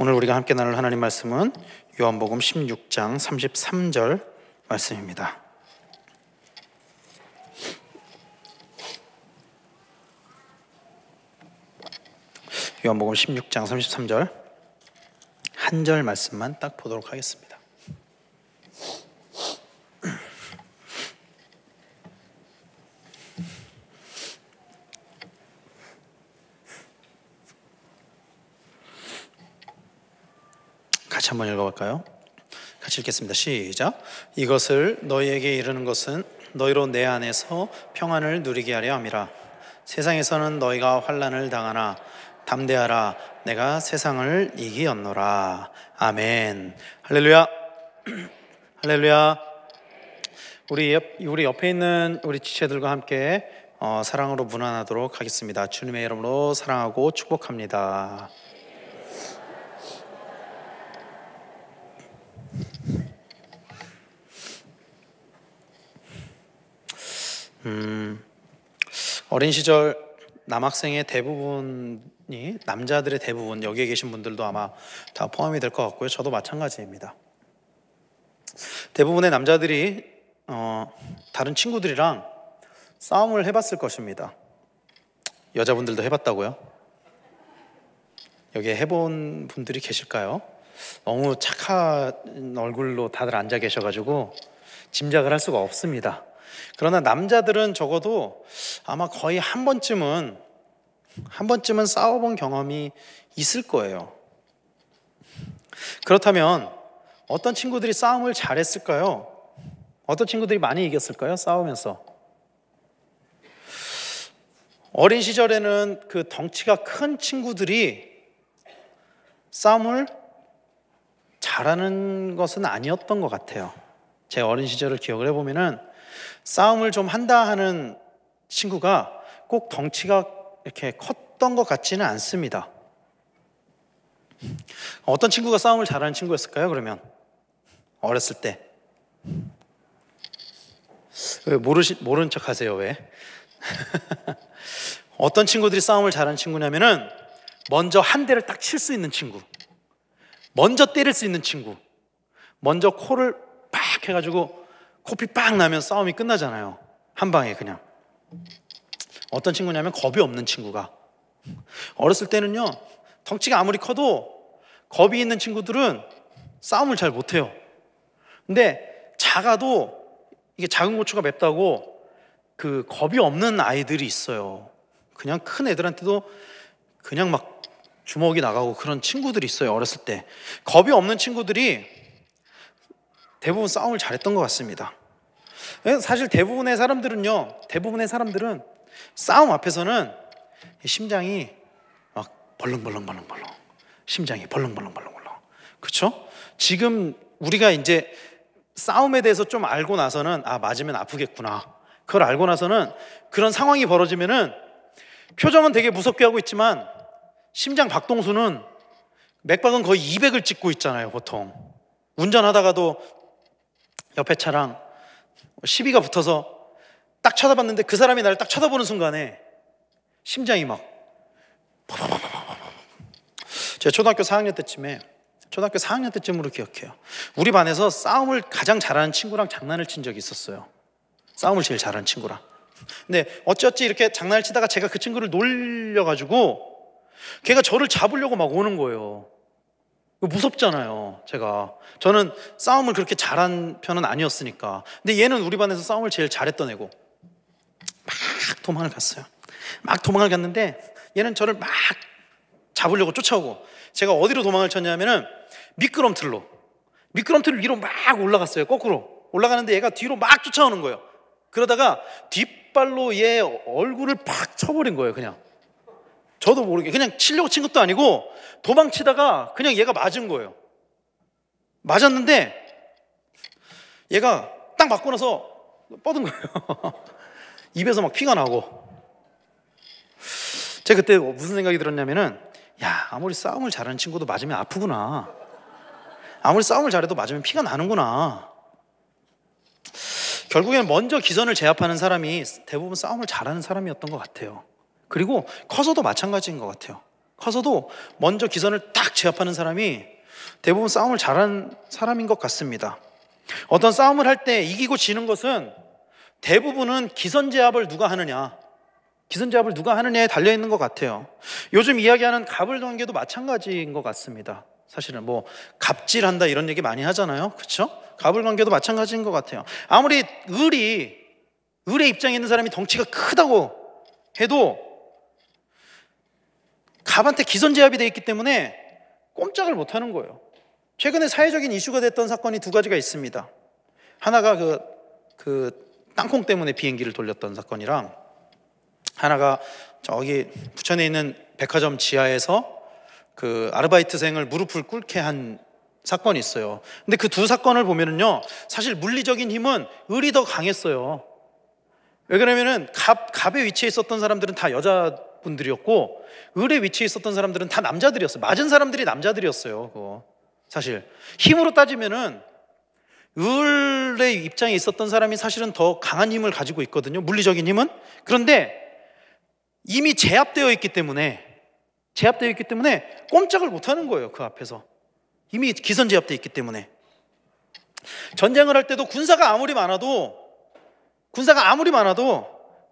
오늘 우리가 함께 나눌 하나님 말씀은 요한복음 16장 33절 말씀입니다. 요한복음 16장 33절 한 절 말씀만 딱 보도록 하겠습니다. 같이 한번 읽어볼까요? 같이 읽겠습니다. 시작. 이것을 너희에게 이르는 것은 너희로 내 안에서 평안을 누리게 하려 함이라. 세상에서는 너희가 환난을 당하나 담대하라. 내가 세상을 이기었노라. 아멘. 할렐루야. 할렐루야. 우리 옆에 있는 우리 지체들과 함께 사랑으로 문안하도록 하겠습니다. 주님의 이름으로 사랑하고 축복합니다. 어린 시절 남학생의 대부분이 남자들의 대부분, 여기에 계신 분들도 아마 다 포함이 될 것 같고요. 저도 마찬가지입니다. 대부분의 남자들이 다른 친구들이랑 싸움을 해봤을 것입니다. 여자분들도 해봤다고요? 여기에 해본 분들이 계실까요? 너무 착한 얼굴로 다들 앉아 계셔가지고 짐작을 할 수가 없습니다. 그러나 남자들은 적어도 아마 거의 한 번쯤은 싸워본 경험이 있을 거예요. 그렇다면 어떤 친구들이 싸움을 잘했을까요? 어떤 친구들이 많이 이겼을까요? 싸우면서. 어린 시절에는 그 덩치가 큰 친구들이 싸움을 잘하는 것은 아니었던 것 같아요. 제 어린 시절을 기억을 해보면은 싸움을 좀 한다 하는 친구가 꼭 덩치가 이렇게 컸던 것 같지는 않습니다. 어떤 친구가 싸움을 잘하는 친구였을까요? 그러면 어렸을 때 왜 모른 척 하세요? 왜? 어떤 친구들이 싸움을 잘하는 친구냐면은 먼저 한 대를 딱 칠 수 있는 친구, 먼저 때릴 수 있는 친구, 먼저 코를 팍 해가지고 코피 빡 나면 싸움이 끝나잖아요. 한 방에 그냥. 어떤 친구냐면 겁이 없는 친구가. 어렸을 때는요, 덩치가 아무리 커도 겁이 있는 친구들은 싸움을 잘 못해요. 근데 작아도 이게 작은 고추가 맵다고 그 겁이 없는 아이들이 있어요. 그냥 큰 애들한테도 그냥 막 주먹이 나가고 그런 친구들이 있어요. 어렸을 때 겁이 없는 친구들이 대부분 싸움을 잘했던 것 같습니다. 사실 대부분의 사람들은 싸움 앞에서는 심장이 막 벌렁벌렁 심장이 벌렁벌렁. 그렇죠? 지금 우리가 이제 싸움에 대해서 좀 알고 나서는 맞으면 아프겠구나, 그걸 알고 나서는 그런 상황이 벌어지면은 표정은 되게 무섭게 하고 있지만 심장 박동수는 맥박은 거의 200을 찍고 있잖아요. 보통 운전하다가도 옆에 차랑 시비가 붙어서 딱 쳐다봤는데 그 사람이 나를 딱 쳐다보는 순간에 심장이 막. 제가 초등학교 4학년 때쯤으로 기억해요. 우리 반에서 싸움을 가장 잘하는 친구랑 장난을 친 적이 있었어요. 싸움을 제일 잘하는 친구랑. 근데 어찌어찌 이렇게 장난을 치다가 제가 그 친구를 놀려가지고 걔가 저를 잡으려고 막 오는 거예요. 무섭잖아요. 저는 싸움을 그렇게 잘한 편은 아니었으니까. 근데 얘는 우리 반에서 싸움을 제일 잘했던 애고 막 도망을 갔어요. 막 도망을 갔는데 얘는 저를 막 잡으려고 쫓아오고, 제가 어디로 도망을 쳤냐면은 미끄럼틀로 위로 막 올라갔어요. 거꾸로 올라가는데 얘가 뒤로 막 쫓아오는 거예요. 그러다가 뒷발로 얘 얼굴을 팍 쳐버린 거예요. 그냥 저도 모르게 그냥 치려고 친 것도 아니고 도망치다가 그냥 얘가 맞은 거예요. 맞았는데 얘가 딱 맞고 나서 뻗은 거예요. 입에서 막 피가 나고. 제가 그때 무슨 생각이 들었냐면은, 아무리 싸움을 잘하는 친구도 맞으면 아프구나. 아무리 싸움을 잘해도 맞으면 피가 나는구나. 결국에는 먼저 기선을 제압하는 사람이 대부분 싸움을 잘하는 사람이었던 것 같아요. 그리고 커서도 마찬가지인 것 같아요. 커서도 먼저 기선을 딱 제압하는 사람이 대부분 싸움을 잘하는 사람인 것 같습니다. 어떤 싸움을 할 때 이기고 지는 것은 대부분은 기선 제압을 누가 하느냐에 달려있는 것 같아요. 요즘 이야기하는 가불관계도 마찬가지인 것 같습니다. 사실은 뭐 갑질한다 이런 얘기 많이 하잖아요. 그렇죠? 가불관계도 마찬가지인 것 같아요. 아무리 을의 입장에 있는 사람이 덩치가 크다고 해도 갑한테 기선 제압이 되어 있기 때문에 꼼짝을 못하는 거예요. 최근에 사회적인 이슈가 됐던 사건이 두 가지가 있습니다. 하나가 그 땅콩 때문에 비행기를 돌렸던 사건이랑, 하나가 저기 부천에 있는 백화점 지하에서 그 아르바이트생을 무릎을 꿇게 한 사건이 있어요. 근데 그 두 사건을 보면은요, 사실 물리적인 힘은 을이 더 강했어요. 왜 그러냐면은 갑의 위치에 있었던 사람들은 다 여자분들이었고 을의 위치에 있었던 사람들은 다 남자들이었어요. 맞은 사람들이 남자들이었어요. 그거 사실 힘으로 따지면은 을의 입장에 있었던 사람이 사실은 더 강한 힘을 가지고 있거든요. 물리적인 힘은. 그런데 이미 제압되어 있기 때문에 꼼짝을 못하는 거예요. 그 앞에서 이미 기선 제압되어 있기 때문에. 전쟁을 할 때도 군사가 아무리 많아도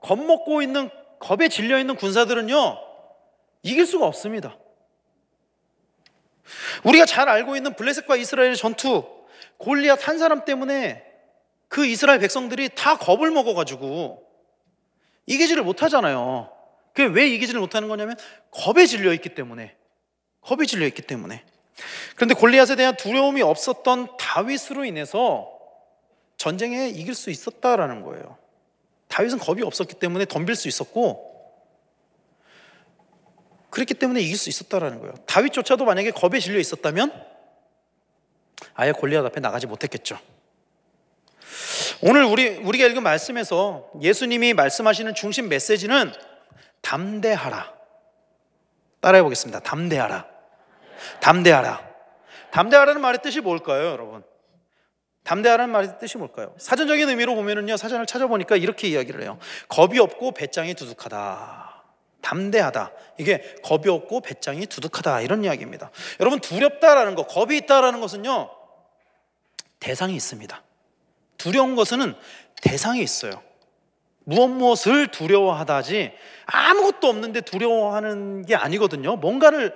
겁먹고 있는, 겁에 질려 있는 군사들은요 이길 수가 없습니다. 우리가 잘 알고 있는 블레셋과 이스라엘의 전투, 골리앗 한 사람 때문에 그 이스라엘 백성들이 다 겁을 먹어가지고 이기지를 못하잖아요. 그게 왜 이기지를 못하는 거냐면 겁에 질려 있기 때문에. 그런데 골리앗에 대한 두려움이 없었던 다윗으로 인해서 전쟁에 이길 수 있었다라는 거예요. 다윗은 겁이 없었기 때문에 덤빌 수 있었고, 그랬기 때문에 이길 수 있었다라는 거예요. 다윗조차도 만약에 겁에 질려 있었다면 아예 골리앗 앞에 나가지 못했겠죠. 오늘 우리가 읽은 말씀에서 예수님이 말씀하시는 중심 메시지는 담대하라. 따라해 보겠습니다. 담대하라. 담대하라는 말의 뜻이 뭘까요, 여러분? 담대하라는 말의 뜻이 뭘까요? 사전적인 의미로 보면은요, 사전을 찾아보니까 이렇게 이야기를 해요. 겁이 없고 배짱이 두둑하다. 담대하다. 이게 겁이 없고 배짱이 두둑하다, 이런 이야기입니다. 여러분, 두렵다라는 것, 겁이 있다라는 것은요 대상이 있습니다. 두려운 것은 대상이 있어요. 무엇을 두려워하다지 아무것도 없는데 두려워하는 게 아니거든요. 뭔가를,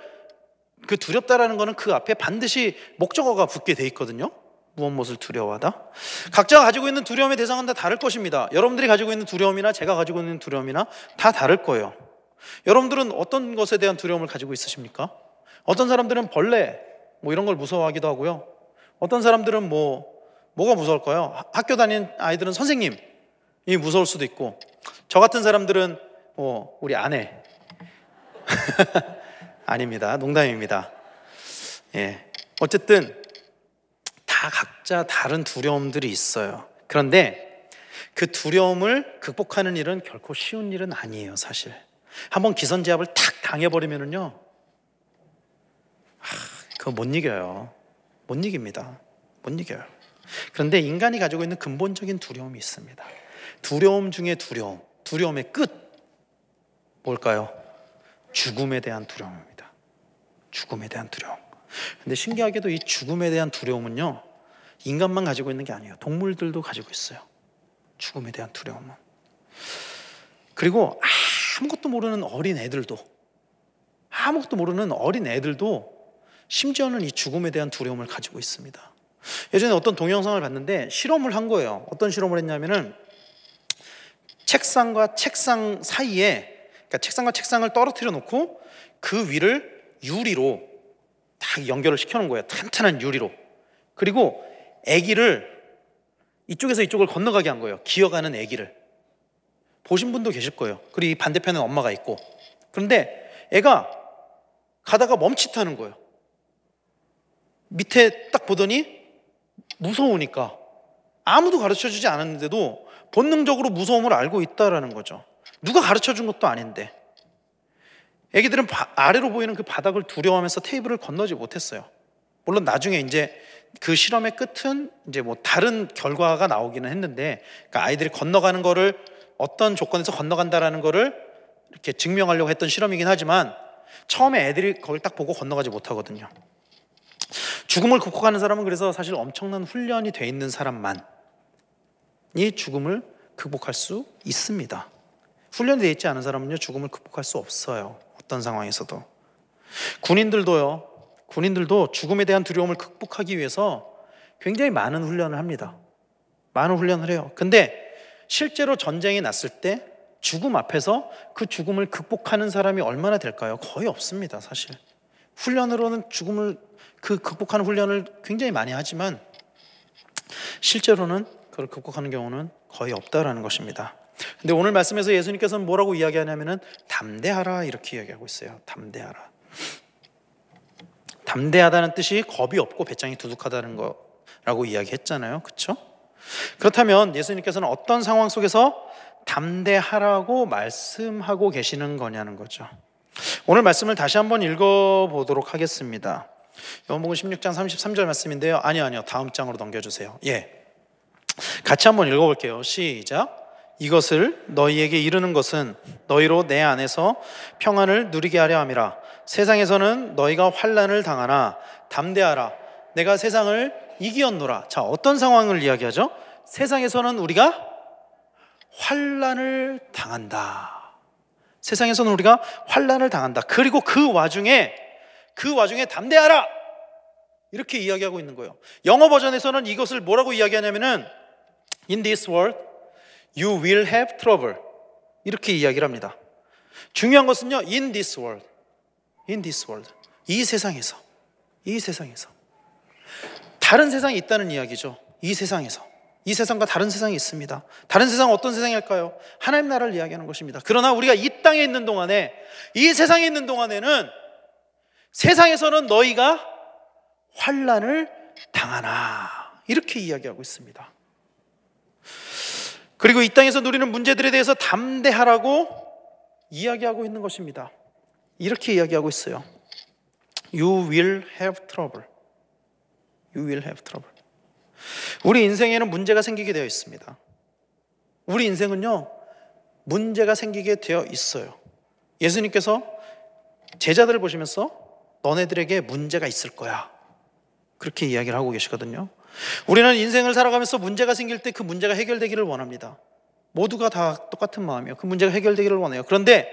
그 두렵다라는 거는 그 앞에 반드시 목적어가 붙게 돼 있거든요. 무엇을 두려워하다. 각자가 가지고 있는 두려움의 대상은 다 다를 것입니다. 여러분들이 가지고 있는 두려움이나 제가 가지고 있는 두려움이나 다 다를 거예요. 여러분들은 어떤 것에 대한 두려움을 가지고 있으십니까? 어떤 사람들은 벌레 뭐 이런 걸 무서워하기도 하고요. 어떤 사람들은 뭐가 무서울까요? 학교 다니는 아이들은 선생님이 무서울 수도 있고, 저 같은 사람들은 우리 아내 아닙니다. 농담입니다. 예. 어쨌든 다 각자 다른 두려움들이 있어요. 그런데 그 두려움을 극복하는 일은 결코 쉬운 일은 아니에요. 사실 한번 기선제압을 탁 당해버리면은요, 그거 못 이겨요. 못 이깁니다. 못 이겨요. 그런데 인간이 가지고 있는 근본적인 두려움이 있습니다. 두려움 중에 두려움의 끝 뭘까요? 죽음에 대한 두려움입니다. 죽음에 대한 두려움. 근데 신기하게도 이 죽음에 대한 두려움은요, 인간만 가지고 있는 게 아니에요. 동물들도 가지고 있어요. 죽음에 대한 두려움은. 그리고 아무것도 모르는 어린 애들도 심지어는 이 죽음에 대한 두려움을 가지고 있습니다. 예전에 어떤 동영상을 봤는데 실험을 한 거예요. 어떤 실험을 했냐면은 책상과 책상 사이에, 그러니까 책상과 책상을 떨어뜨려 놓고 그 위를 유리로 딱 연결을 시켜놓은 거예요. 탄탄한 유리로. 그리고 아기를 이쪽에서 이쪽을 건너가게 한 거예요. 기어가는 아기를. 보신 분도 계실 거예요. 그리고 이 반대편에 엄마가 있고. 그런데 애가 가다가 멈칫하는 거예요. 밑에 딱 보더니 무서우니까, 아무도 가르쳐주지 않았는데도 본능적으로 무서움을 알고 있다라는 거죠. 누가 가르쳐준 것도 아닌데. 애기들은 아래로 보이는 그 바닥을 두려워하면서 테이블을 건너지 못했어요. 물론 나중에 이제 그 실험의 끝은 이제 뭐 다른 결과가 나오기는 했는데, 그러니까 아이들이 건너가는 거를, 어떤 조건에서 건너간다라는 거를 이렇게 증명하려고 했던 실험이긴 하지만, 처음에 애들이 거길 딱 보고 건너가지 못하거든요. 죽음을 극복하는 사람은 그래서 사실 엄청난 훈련이 돼 있는 사람만이 죽음을 극복할 수 있습니다. 훈련이 돼 있지 않은 사람은요, 죽음을 극복할 수 없어요. 어떤 상황에서도. 군인들도 죽음에 대한 두려움을 극복하기 위해서 굉장히 많은 훈련을 합니다. 많은 훈련을 해요. 근데 실제로 전쟁이 났을 때 죽음 앞에서 그 죽음을 극복하는 사람이 얼마나 될까요? 거의 없습니다, 사실. 훈련으로는 죽음을 극복하는 훈련을 굉장히 많이 하지만 실제로는 그걸 극복하는 경우는 거의 없다라는 것입니다. 근데 오늘 말씀에서 예수님께서는 뭐라고 이야기하냐면은 담대하라 이렇게 이야기하고 있어요. 담대하라. 담대하다는 뜻이 겁이 없고 배짱이 두둑하다는 거라고 이야기했잖아요. 그렇죠? 그렇다면 예수님께서는 어떤 상황 속에서 담대하라고 말씀하고 계시는 거냐는 거죠. 오늘 말씀을 다시 한번 읽어보도록 하겠습니다. 요한복음 16장 33절 말씀인데요. 아니요. 다음 장으로 넘겨주세요. 같이 한번 읽어볼게요. 시작. 이것을 너희에게 이르는 것은 너희로 내 안에서 평안을 누리게 하려 함이라. 세상에서는 너희가 환난을 당하나 담대하라. 내가 세상을 이기었노라. 자, 어떤 상황을 이야기하죠? 세상에서는 우리가 환난을 당한다. 세상에서는 우리가 환난을 당한다. 그리고 그 와중에 담대하라 이렇게 이야기하고 있는 거예요. 영어 버전에서는 이것을 뭐라고 이야기하냐면은 In this world you will have trouble 이렇게 이야기를 합니다. 중요한 것은요, in this world 이 세상에서 다른 세상이 있다는 이야기죠. 이 세상과 다른 세상이 있습니다. 다른 세상은 어떤 세상일까요? 하나님 나라를 이야기하는 것입니다. 그러나 우리가 이 땅에 있는 동안에, 이 세상에 있는 동안에는 세상에서는 너희가 환난을 당하나 이렇게 이야기하고 있습니다. 그리고 이 땅에서 누리는 문제들에 대해서 담대하라고 이야기하고 있는 것입니다. 이렇게 이야기하고 있어요. You will have trouble. You will have trouble. 우리 인생에는 문제가 생기게 되어 있습니다. 우리 인생은요, 문제가 생기게 되어 있어요. 예수님께서 제자들을 보시면서 너네들에게 문제가 있을 거야 그렇게 이야기를 하고 계시거든요. 우리는 인생을 살아가면서 문제가 생길 때 그 문제가 해결되기를 원합니다. 모두가 다 똑같은 마음이에요. 그 문제가 해결되기를 원해요. 그런데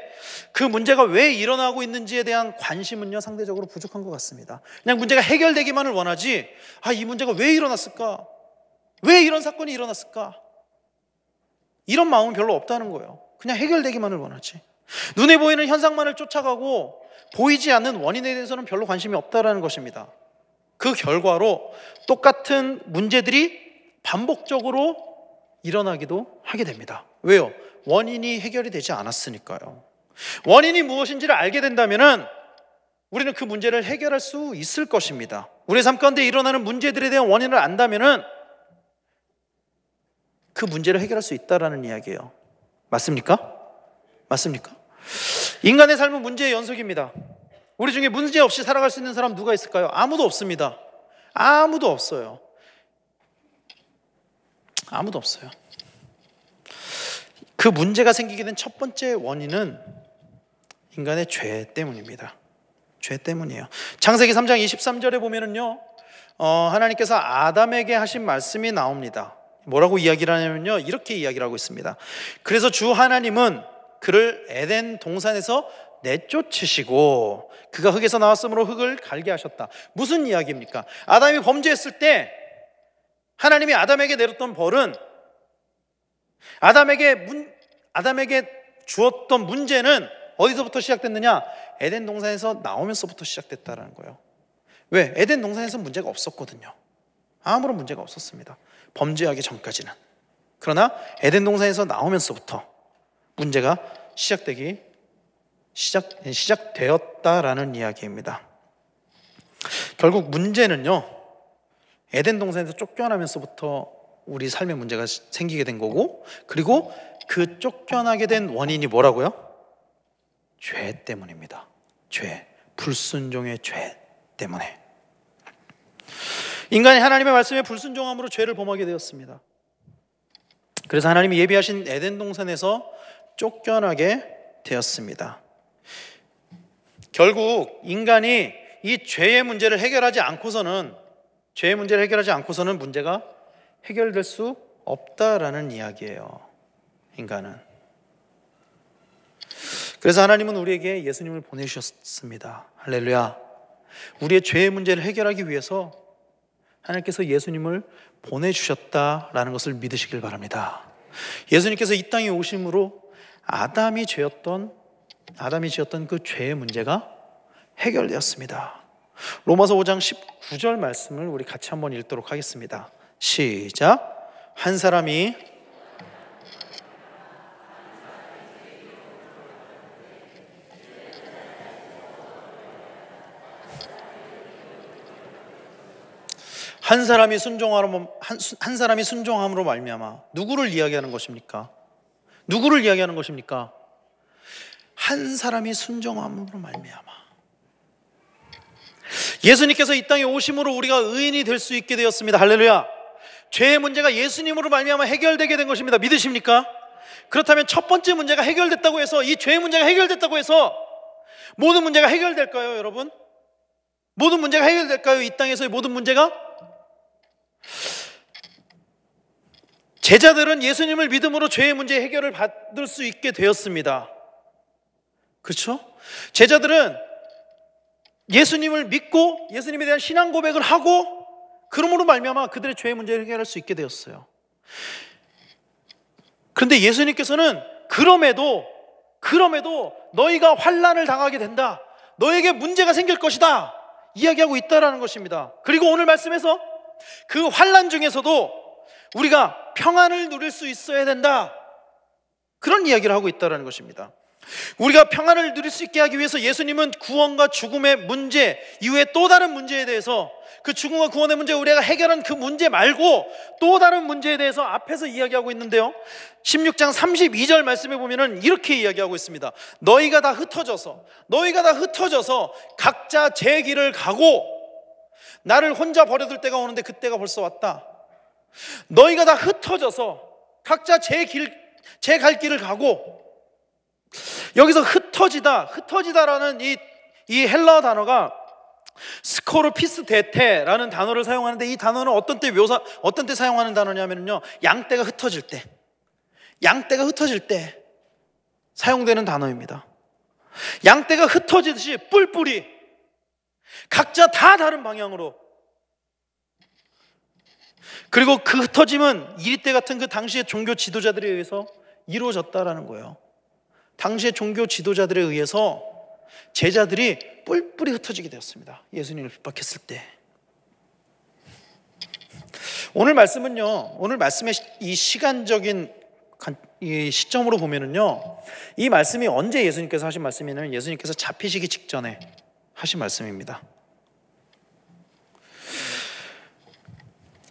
그 문제가 왜 일어나고 있는지에 대한 관심은요, 상대적으로 부족한 것 같습니다. 그냥 문제가 해결되기만을 원하지, 이 문제가 왜 일어났을까? 왜 이런 사건이 일어났을까? 이런 마음은 별로 없다는 거예요. 그냥 해결되기만을 원하지. 눈에 보이는 현상만을 쫓아가고 보이지 않는 원인에 대해서는 별로 관심이 없다는 것입니다. 그 결과로 똑같은 문제들이 반복적으로 일어나기도 하게 됩니다. 왜요? 원인이 해결이 되지 않았으니까요. 원인이 무엇인지를 알게 된다면 우리는 그 문제를 해결할 수 있을 것입니다. 우리의 삶 가운데 일어나는 문제들에 대한 원인을 안다면 그 문제를 해결할 수 있다는 이야기예요. 맞습니까? 인간의 삶은 문제의 연속입니다. 우리 중에 문제 없이 살아갈 수 있는 사람 누가 있을까요? 아무도 없습니다. 아무도 없어요. 그 문제가 생기게 된 첫 번째 원인은 인간의 죄 때문입니다. 죄 때문이에요. 창세기 3장 23절에 보면은요, 하나님께서 아담에게 하신 말씀이 나옵니다. 뭐라고 이야기를 하냐면요, 이렇게 이야기를 하고 있습니다. 그래서 주 하나님은 그를 에덴 동산에서 내쫓으시고 그가 흙에서 나왔으므로 흙을 갈게 하셨다. 무슨 이야기입니까? 아담이 범죄했을 때 하나님이 아담에게 내렸던 벌은, 아담에게 주었던 문제는 어디서부터 시작됐느냐? 에덴 동산에서 나오면서부터 시작됐다는 거예요. 왜? 에덴 동산에서 문제가 없었거든요. 아무런 문제가 없었습니다. 범죄하기 전까지는. 그러나 에덴 동산에서 나오면서부터 문제가 시작되었다라는 이야기입니다. 결국 문제는요, 에덴 동산에서 쫓겨나면서부터 우리 삶에 문제가 생기게 된 거고, 그리고 그 쫓겨나게 된 원인이 뭐라고요? 죄 때문입니다. 죄, 불순종의 죄 때문에. 인간이 하나님의 말씀에 불순종함으로 죄를 범하게 되었습니다. 그래서 하나님이 예비하신 에덴 동산에서 쫓겨나게 되었습니다. 결국 인간이 이 죄의 문제를 해결하지 않고서는 문제가 해결될 수 없다라는 이야기예요. 인간은. 그래서 하나님은 우리에게 예수님을 보내주셨습니다. 할렐루야. 우리의 죄의 문제를 해결하기 위해서 하나님께서 예수님을 보내주셨다라는 것을 믿으시길 바랍니다. 예수님께서 이 땅에 오심으로 아담이 지었던 그 죄의 문제가 해결되었습니다. 로마서 5장 19절 말씀을 우리 같이 한번 읽도록 하겠습니다. 시작. 한 사람이 순종함으로 말미암아 누구를 이야기하는 것입니까? 누구를 이야기하는 것입니까? 한 사람이 순종함으로 말미암아. 예수님께서 이 땅에 오심으로 우리가 의인이 될 수 있게 되었습니다. 할렐루야. 죄의 문제가 예수님으로 말미암아 해결되게 된 것입니다. 믿으십니까? 그렇다면 첫 번째 문제가 해결됐다고 해서, 이 죄의 문제가 해결됐다고 해서 모든 문제가 해결될까요, 여러분? 모든 문제가 해결될까요? 이 땅에서의 모든 문제가? 제자들은 예수님을 믿음으로 죄의 문제 해결을 받을 수 있게 되었습니다. 그렇죠? 제자들은 예수님을 믿고 예수님에 대한 신앙 고백을 하고 그러므로 말미암아 그들의 죄의 문제를 해결할 수 있게 되었어요. 그런데 예수님께서는 그럼에도 너희가 환난을 당하게 된다, 너에게 문제가 생길 것이다 이야기하고 있다라는 것입니다. 그리고 오늘 말씀에서 그 환난 중에서도 우리가 평안을 누릴 수 있어야 된다, 그런 이야기를 하고 있다는 것입니다. 우리가 평안을 누릴 수 있게 하기 위해서 예수님은 구원과 죽음의 문제 이후에 또 다른 문제에 대해서, 그 죽음과 구원의 문제, 우리가 해결한 그 문제 말고 또 다른 문제에 대해서 앞에서 이야기하고 있는데요, 16장 32절 말씀에 보면은 이렇게 이야기하고 있습니다. 너희가 다 흩어져서 각자 제 길을 가고 나를 혼자 버려둘 때가 오는데 그때가 벌써 왔다. 너희가 다 흩어져서 각자 제 갈 길을 가고, 여기서 흩어지다라는 이 헬라어 단어가 스코르피스데테라는 단어를 사용하는데, 이 단어는 어떤 때 사용하는 단어냐면요, 양떼가 흩어질 때 사용되는 단어입니다. 양떼가 흩어지듯이 뿔뿔이 각자 다 다른 방향으로, 그리고 그 흩어짐은 이리떼 같은 그 당시의 종교 지도자들에 의해서 이루어졌다라는 거예요. 당시의 종교 지도자들에 의해서 제자들이 뿔뿔이 흩어지게 되었습니다. 예수님을 핍박했을 때. 오늘 말씀의 이 시간적인 이 시점으로 보면은요, 이 말씀이 언제 예수님께서 하신 말씀이냐면 예수님께서 잡히시기 직전에 하신 말씀입니다.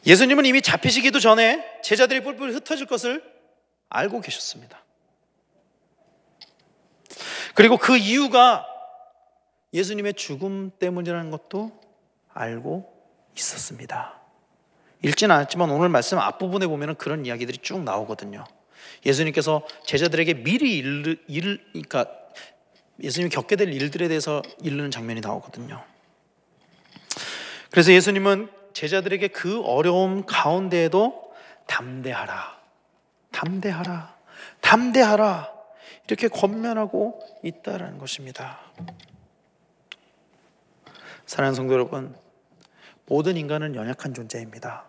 예수님은 이미 잡히시기도 전에 제자들이 뿔뿔이 흩어질 것을 알고 계셨습니다. 그리고 그 이유가 예수님의 죽음 때문이라는 것도 알고 있었습니다. 읽지는 않았지만 오늘 말씀 앞부분에 보면 그런 이야기들이 쭉 나오거든요. 예수님께서 제자들에게 미리 그러니까 예수님이 겪게 될 일들에 대해서 이르는 장면이 나오거든요. 그래서 예수님은 제자들에게 그 어려움 가운데에도 담대하라 이렇게 권면하고 있다라는 것입니다. 사랑하는 성도 여러분, 모든 인간은 연약한 존재입니다.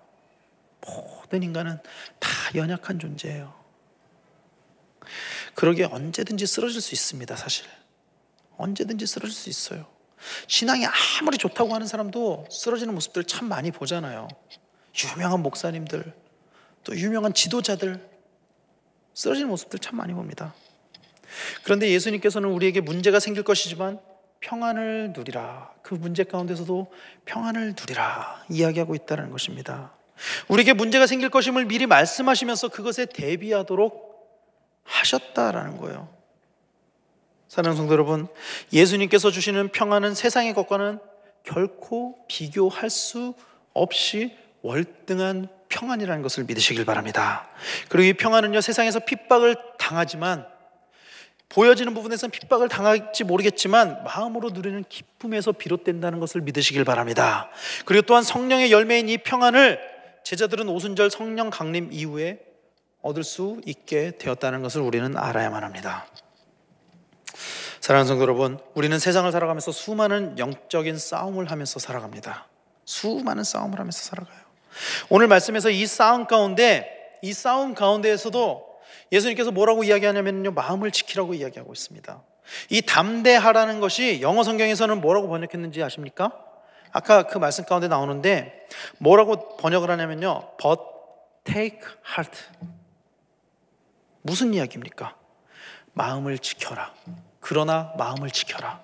모든 인간은 다 연약한 존재예요. 그러기에 언제든지 쓰러질 수 있습니다. 사실 언제든지 쓰러질 수 있어요. 신앙이 아무리 좋다고 하는 사람도 쓰러지는 모습들 참 많이 보잖아요. 유명한 목사님들, 또 유명한 지도자들 쓰러지는 모습들 참 많이 봅니다. 그런데 예수님께서는 우리에게 문제가 생길 것이지만 평안을 누리라, 그 문제 가운데서도 평안을 누리라 이야기하고 있다는 것입니다. 우리에게 문제가 생길 것임을 미리 말씀하시면서 그것에 대비하도록 하셨다라는 거예요. 사랑하는 성도 여러분, 예수님께서 주시는 평안은 세상의 것과는 결코 비교할 수 없이 월등한 평안이라는 것을 믿으시길 바랍니다. 그리고 이 평안은요, 세상에서 핍박을 당하지만 보여지는 부분에서는 핍박을 당할지 모르겠지만 마음으로 누리는 기쁨에서 비롯된다는 것을 믿으시길 바랍니다. 그리고 또한 성령의 열매인 이 평안을 제자들은 오순절 성령 강림 이후에 얻을 수 있게 되었다는 것을 우리는 알아야만 합니다. 사랑하는 성도 여러분, 우리는 세상을 살아가면서 수많은 영적인 싸움을 하면서 살아갑니다. 수많은 싸움을 하면서 살아가요. 오늘 말씀에서 이 싸움 가운데에서도 예수님께서 뭐라고 이야기하냐면요, 마음을 지키라고 이야기하고 있습니다. 이 담대하라는 것이 영어 성경에서는 뭐라고 번역했는지 아십니까? 아까 그 말씀 가운데 나오는데 뭐라고 번역을 하냐면요, but take heart. 무슨 이야기입니까? 마음을 지켜라. 그러나 마음을 지켜라.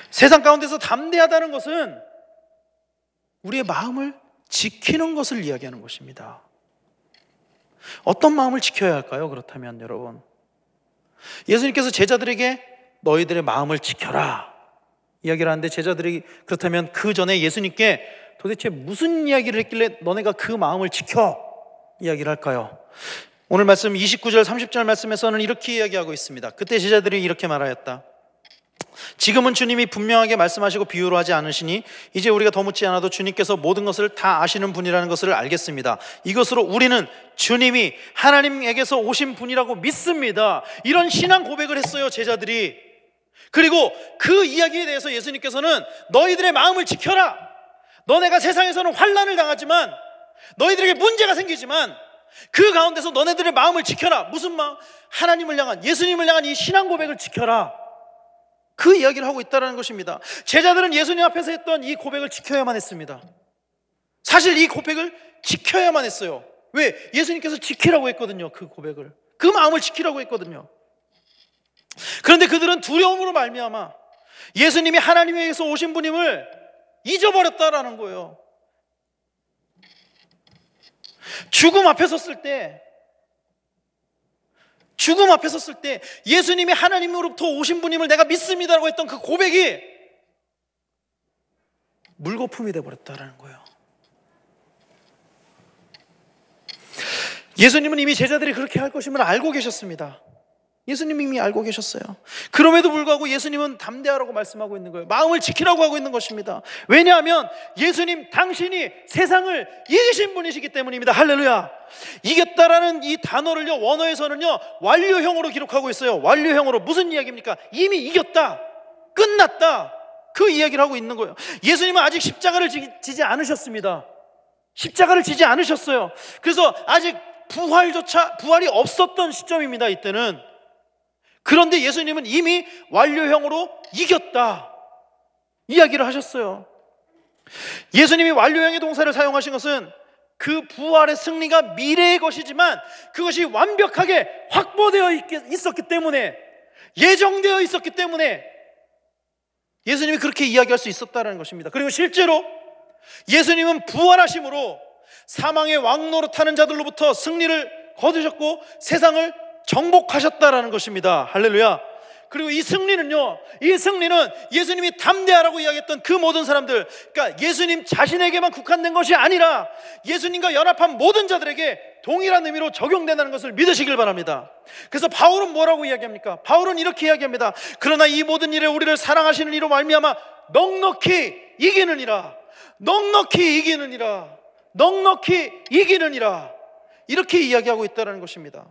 세상 가운데서 담대하다는 것은 우리의 마음을 지키는 것을 이야기하는 것입니다. 어떤 마음을 지켜야 할까요? 그렇다면 여러분, 예수님께서 제자들에게 너희들의 마음을 지켜라 이야기를 하는데, 제자들이 그렇다면 그 전에 예수님께 도대체 무슨 이야기를 했길래 너네가 그 마음을 지켜 이야기를 할까요? 오늘 말씀 29절 30절 말씀에서는 이렇게 이야기하고 있습니다. 그때 제자들이 이렇게 말하였다. 지금은 주님이 분명하게 말씀하시고 비유로 하지 않으시니 이제 우리가 더 묻지 않아도 주님께서 모든 것을 다 아시는 분이라는 것을 알겠습니다. 이것으로 우리는 주님이 하나님에게서 오신 분이라고 믿습니다. 이런 신앙 고백을 했어요, 제자들이. 그리고 그 이야기에 대해서 예수님께서는 너희들의 마음을 지켜라. 너네가 세상에서는 환난을 당하지만, 너희들에게 문제가 생기지만 그 가운데서 너네들의 마음을 지켜라. 무슨 마음? 하나님을 향한, 예수님을 향한 이 신앙 고백을 지켜라. 그 이야기를 하고 있다는 것입니다. 제자들은 예수님 앞에서 했던 이 고백을 지켜야만 했습니다. 사실 이 고백을 지켜야만 했어요. 왜? 예수님께서 지키라고 했거든요. 그 고백을, 그 마음을 지키라고 했거든요. 그런데 그들은 두려움으로 말미암아 예수님이 하나님에게서 오신 분임을 잊어버렸다라는 거예요. 죽음 앞에 섰을 때 예수님이 하나님으로부터 오신 분임을 내가 믿습니다라고 했던 그 고백이 물거품이 되어버렸다는 거예요. 예수님은 이미 제자들이 그렇게 할 것임을 알고 계셨습니다. 예수님이 이미 알고 계셨어요. 그럼에도 불구하고 예수님은 담대하라고 말씀하고 있는 거예요. 마음을 지키라고 하고 있는 것입니다. 왜냐하면 예수님 당신이 세상을 이기신 분이시기 때문입니다. 할렐루야. 이겼다라는 이 단어를요, 원어에서는요 완료형으로 기록하고 있어요. 완료형으로. 무슨 이야기입니까? 이미 이겼다, 끝났다, 그 이야기를 하고 있는 거예요. 예수님은 아직 십자가를 지지 않으셨습니다. 십자가를 지지 않으셨어요. 그래서 아직 부활이 없었던 시점입니다, 이때는. 그런데 예수님은 이미 완료형으로 이겼다 이야기를 하셨어요. 예수님이 완료형의 동사를 사용하신 것은 그 부활의 승리가 미래의 것이지만 그것이 완벽하게 확보되어 있었기 때문에, 예정되어 있었기 때문에 예수님이 그렇게 이야기할 수 있었다는 것입니다. 그리고 실제로 예수님은 부활하심으로 사망의 왕노릇하는 자들로부터 승리를 거두셨고 세상을 정복하셨다라는 것입니다. 할렐루야. 그리고 이 승리는 예수님이 담대하라고 이야기했던 그 모든 사람들, 그러니까 예수님 자신에게만 국한된 것이 아니라 예수님과 연합한 모든 자들에게 동일한 의미로 적용된다는 것을 믿으시길 바랍니다. 그래서 바울은 뭐라고 이야기합니까? 바울은 이렇게 이야기합니다. 그러나 이 모든 일에 우리를 사랑하시는 이로 말미암아 넉넉히 이기느니라. 넉넉히 이기느니라. 넉넉히 이기느니라. 이렇게 이야기하고 있다는 것입니다.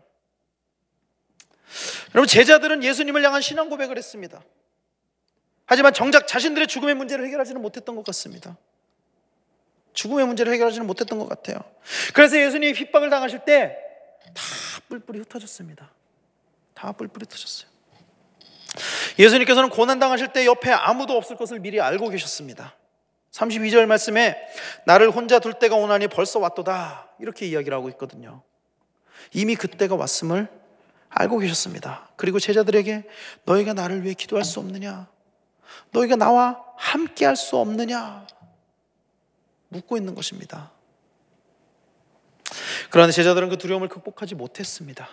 여러분, 제자들은 예수님을 향한 신앙 고백을 했습니다. 하지만 정작 자신들의 죽음의 문제를 해결하지는 못했던 것 같습니다. 죽음의 문제를 해결하지는 못했던 것 같아요. 그래서 예수님이 핍박을 당하실 때 다 뿔뿔이 흩어졌습니다. 다 뿔뿔이 흩어졌어요. 예수님께서는 고난 당하실 때 옆에 아무도 없을 것을 미리 알고 계셨습니다. 32절 말씀에 나를 혼자 둘 때가 오나니 벌써 왔도다 이렇게 이야기를 하고 있거든요. 이미 그때가 왔음을 알고 계셨습니다. 그리고 제자들에게 너희가 나를 위해 기도할 수 없느냐? 너희가 나와 함께 할 수 없느냐? 묻고 있는 것입니다. 그런데 제자들은 그 두려움을 극복하지 못했습니다.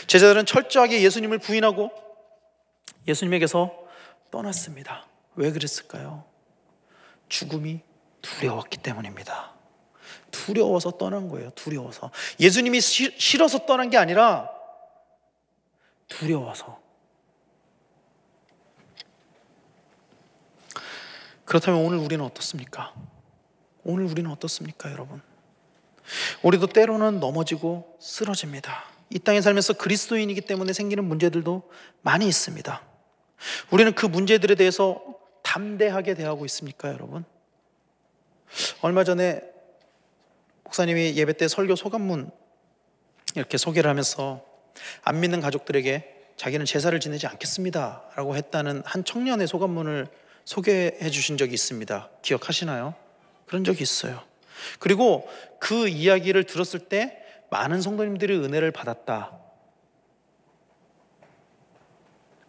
제자들은 철저하게 예수님을 부인하고 예수님에게서 떠났습니다. 왜 그랬을까요? 죽음이 두려웠기 때문입니다. 두려워서 떠난 거예요. 두려워서. 예수님이 싫어서 떠난 게 아니라 두려워서. 그렇다면 오늘 우리는 어떻습니까? 오늘 우리는 어떻습니까, 여러분? 우리도 때로는 넘어지고 쓰러집니다. 이 땅에 살면서 그리스도인이기 때문에 생기는 문제들도 많이 있습니다. 우리는 그 문제들에 대해서 담대하게 대하고 있습니까, 여러분? 얼마 전에 목사님이 예배 때 설교 소감문 이렇게 소개를 하면서 안 믿는 가족들에게 자기는 제사를 지내지 않겠습니다 라고 했다는 한 청년의 소감문을 소개해 주신 적이 있습니다. 기억하시나요? 그런 적이 있어요. 그리고 그 이야기를 들었을 때 많은 성도님들이 은혜를 받았다,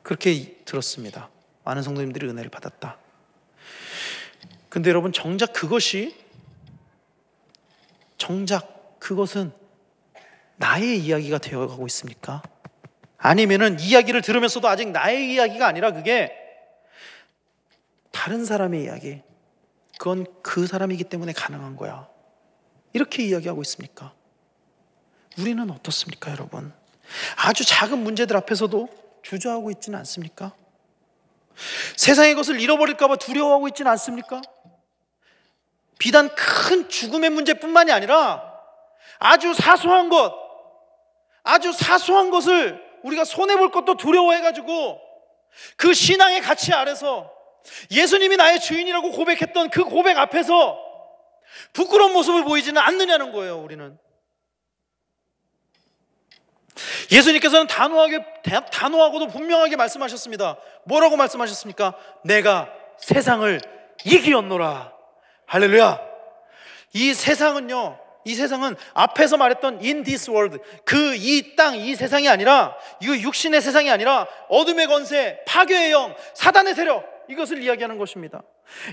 그렇게 들었습니다. 많은 성도님들이 은혜를 받았다. 근데 여러분, 정작 그것은 나의 이야기가 되어가고 있습니까? 아니면은 이야기를 들으면서도 아직 나의 이야기가 아니라 그게 다른 사람의 이야기, 그건 그 사람이기 때문에 가능한 거야, 이렇게 이야기하고 있습니까? 우리는 어떻습니까, 여러분? 아주 작은 문제들 앞에서도 주저하고 있지는 않습니까? 세상의 것을 잃어버릴까 봐 두려워하고 있지는 않습니까? 비단 큰 죽음의 문제뿐만이 아니라 아주 사소한 것을 우리가 손해볼 것도 두려워해가지고 그 신앙의 가치 아래서 예수님이 나의 주인이라고 고백했던 그 고백 앞에서 부끄러운 모습을 보이지는 않느냐는 거예요. 우리는 예수님께서는 단호하고도 분명하게 말씀하셨습니다. 뭐라고 말씀하셨습니까? 내가 세상을 이기었노라. 할렐루야. 이 세상은 앞에서 말했던 in this world, 이 땅, 이 세상이 아니라, 이거 육신의 세상이 아니라 어둠의 권세, 파괴의 영, 사단의 세력, 이것을 이야기하는 것입니다.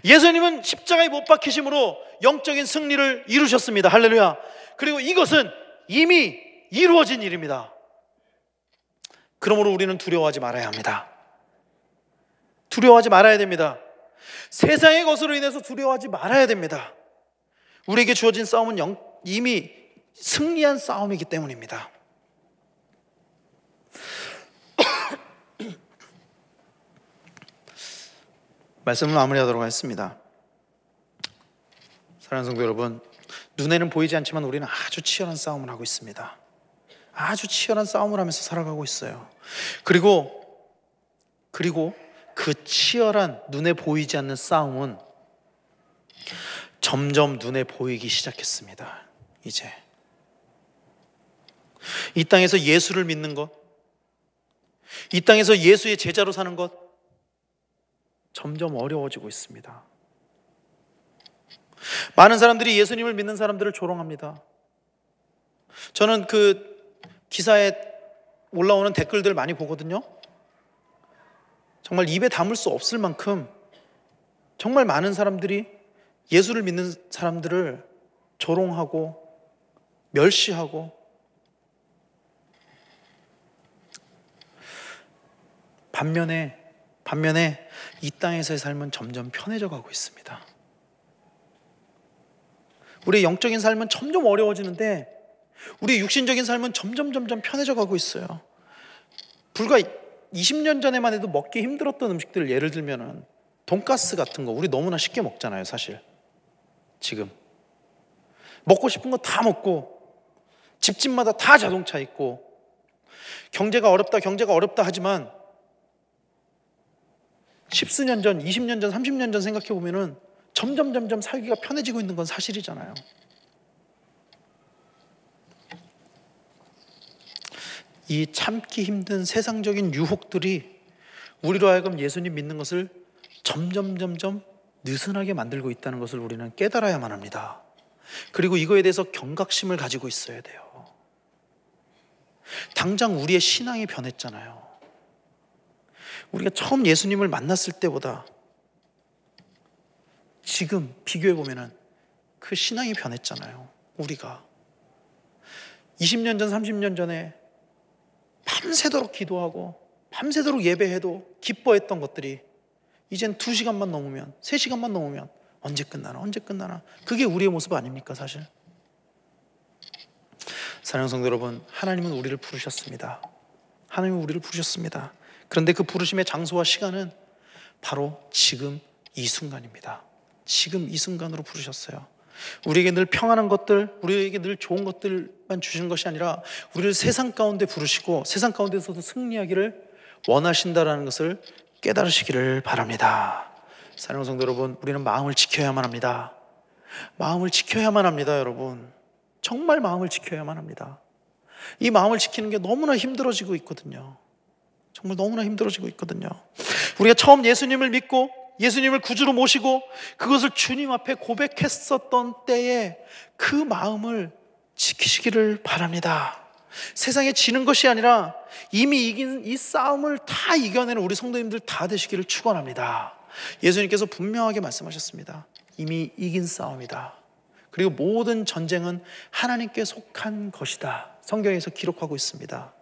예수님은 십자가에 못 박히심으로 영적인 승리를 이루셨습니다. 할렐루야. 그리고 이것은 이미 이루어진 일입니다. 그러므로 우리는 두려워하지 말아야 합니다. 두려워하지 말아야 됩니다. 세상의 것으로 인해서 두려워하지 말아야 됩니다. 우리에게 주어진 싸움은 이미 승리한 싸움이기 때문입니다. 말씀을 마무리하도록 하겠습니다. 사랑하는 성도 여러분, 눈에는 보이지 않지만 우리는 아주 치열한 싸움을 하고 있습니다. 아주 치열한 싸움을 하면서 살아가고 있어요. 그리고 그 치열한 눈에 보이지 않는 싸움은 점점 눈에 보이기 시작했습니다. 이제 이 땅에서 예수를 믿는 것, 이 땅에서 예수의 제자로 사는 것 점점 어려워지고 있습니다. 많은 사람들이 예수님을 믿는 사람들을 조롱합니다. 저는 그 기사에 올라오는 댓글들 많이 보거든요. 정말 입에 담을 수 없을 만큼 정말 많은 사람들이 예수를 믿는 사람들을 조롱하고 멸시하고, 반면에 이 땅에서의 삶은 점점 편해져 가고 있습니다. 우리의 영적인 삶은 점점 어려워지는데 우리의 육신적인 삶은 점점 편해져 가고 있어요. 불과 20년 전에만 해도 먹기 힘들었던 음식들, 예를 들면은 돈가스 같은 거 우리 너무나 쉽게 먹잖아요. 사실 지금 먹고 싶은 거 다 먹고 집집마다 다 자동차 있고 경제가 어렵다 하지만 10수년 전, 20년 전, 30년 전 생각해 보면은 점점 살기가 편해지고 있는 건 사실이잖아요. 이 참기 힘든 세상적인 유혹들이 우리로 하여금 예수님 믿는 것을 점점 느슨하게 만들고 있다는 것을 우리는 깨달아야만 합니다. 그리고 이거에 대해서 경각심을 가지고 있어야 돼요. 당장 우리의 신앙이 변했잖아요. 우리가 처음 예수님을 만났을 때보다 지금 비교해 보면은 그 신앙이 변했잖아요. 우리가 20년 전, 30년 전에 밤새도록 기도하고 밤새도록 예배해도 기뻐했던 것들이 이젠 2시간만 넘으면, 3시간만 넘으면 언제 끝나나 그게 우리의 모습 아닙니까? 사실 사랑하는 성도 여러분, 하나님은 우리를 부르셨습니다. 하나님은 우리를 부르셨습니다. 그런데 그 부르심의 장소와 시간은 바로 지금 이 순간입니다. 지금 이 순간으로 부르셨어요. 우리에게 늘 평안한 것들, 우리에게 늘 좋은 것들만 주시는 것이 아니라 우리를 세상 가운데 부르시고 세상 가운데서도 승리하기를 원하신다라는 것을 깨달으시기를 바랍니다. 사랑하는 성도 여러분, 우리는 마음을 지켜야만 합니다. 마음을 지켜야만 합니다, 여러분. 정말 마음을 지켜야만 합니다. 이 마음을 지키는 게 너무나 힘들어지고 있거든요. 정말 너무나 힘들어지고 있거든요. 우리가 처음 예수님을 믿고 예수님을 구주로 모시고 그것을 주님 앞에 고백했었던 때에 그 마음을 지키시기를 바랍니다. 세상에 지는 것이 아니라 이미 이긴 이 싸움을 다 이겨내는 우리 성도님들 다 되시기를 축원합니다. 예수님께서 분명하게 말씀하셨습니다. 이미 이긴 싸움이다. 그리고 모든 전쟁은 하나님께 속한 것이다. 성경에서 기록하고 있습니다.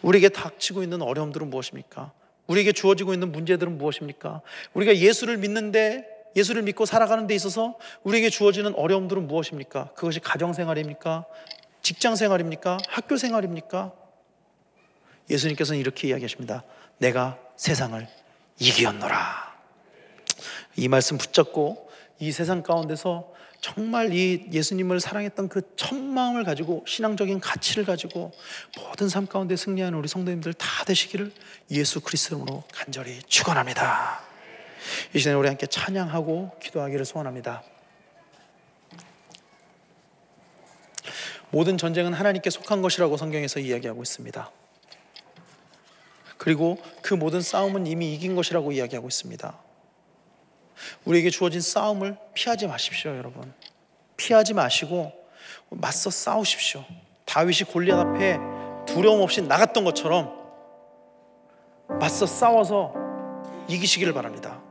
우리에게 닥치고 있는 어려움들은 무엇입니까? 우리에게 주어지고 있는 문제들은 무엇입니까? 우리가 예수를 믿는데, 예수를 믿고 살아가는 데 있어서 우리에게 주어지는 어려움들은 무엇입니까? 그것이 가정생활입니까? 직장생활입니까? 학교생활입니까? 예수님께서는 이렇게 이야기하십니다. 내가 세상을 이기었노라. 이 말씀 붙잡고 이 세상 가운데서 정말 이 예수님을 사랑했던 그 첫 마음을 가지고 신앙적인 가치를 가지고 모든 삶 가운데 승리하는 우리 성도님들 다 되시기를 예수 그리스도로 간절히 축원합니다. 이 시간에 우리 함께 찬양하고 기도하기를 소원합니다. 모든 전쟁은 하나님께 속한 것이라고 성경에서 이야기하고 있습니다. 그리고 그 모든 싸움은 이미 이긴 것이라고 이야기하고 있습니다. 우리에게 주어진 싸움을 피하지 마십시오, 여러분. 피하지 마시고 맞서 싸우십시오. 다윗이 골리앗 앞에 두려움 없이 나갔던 것처럼 맞서 싸워서 이기시기를 바랍니다.